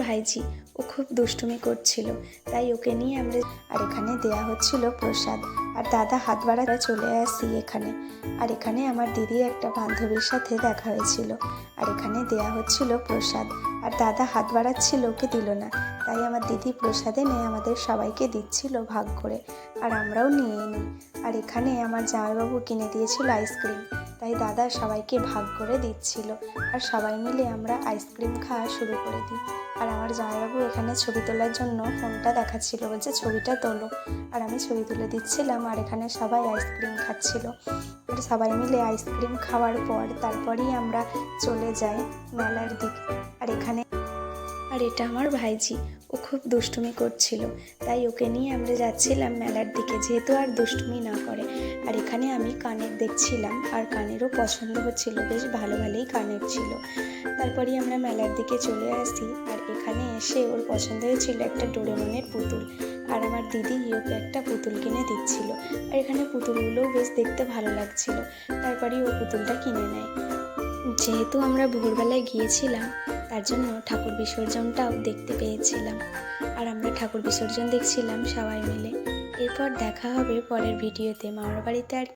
ভাইঝি, ও খুব দুষ্টুমি করছিল, তাই ওকে নিয়ে আমরা আর এখানে দেয়া হচ্ছিল প্রসাদ। আর দাদা হাত বাড়াতে চলে আসি এখানে। আর এখানে আমার দিদির একটা বান্ধবীর সাথে দেখা হয়েছিল, আর এখানে দেয়া হচ্ছিল প্রসাদ। আর দাদা হাত বাড়াচ্ছিল, ওকে দিল না, তাই আমার দিদি প্রসাদ এনে আমাদের সবাইকে দিচ্ছিল ভাগ করে, আর আমরাও নিয়ে নিই। আর এখানে আমার জামাইবাবু কিনে দিয়েছিল আইসক্রিম, তাই দাদা সবাইকে ভাগ করে দিচ্ছিল, আর সবাই মিলে আমরা আইসক্রিম খাওয়া শুরু করে দিই। আর আমার জামাইবাবু এখানে ছবি তোলার জন্য ফোনটা দেখাচ্ছিল, বলছে ছবিটা তোলো, আর আমি ছবি তুলে দিচ্ছিলাম। আর এখানে সবাই আইসক্রিম খাচ্ছিল। আর সবাই মিলে আইসক্রিম খাওয়ার পর তারপরেই আমরা চলে যাই মেলার দিকে। আর এটা আমার ভাইঝি, ও খুব দুষ্টুমি করছিল, তাই ওকে নিয়ে আমরা যাচ্ছিলাম মেলার দিকে, যেহেতু আর দুষ্টুমি না করে। আর এখানে আমি কানের দেখছিলাম, আর কানেরও পছন্দ হচ্ছিল, বেশ ভালো ভালোই কানের ছিল। তারপরেই আমরা মেলার দিকে চলে আসি। আর এখানে এসে ওর পছন্দ হয়েছিল একটা ডোরেমনের পুতুল, আর আমার দিদি ওকে একটা পুতুল কিনে দিচ্ছিল। আর এখানে পুতুলগুলোও বেশ দেখতে ভালো লাগছিল, তারপরেই ও পুতুলটা কিনে নেয়। যেহেতু আমরা ভোরবেলায় গিয়েছিলাম, তার জন্য ঠাকুর বিসর্জনটাও দেখতে পেয়েছিলাম। আর আমরা ঠাকুর বিসর্জন দেখছিলাম সবাই মিলে। এরপর দেখা হবে পরের ভিডিওতে। মামার বাড়িতে আর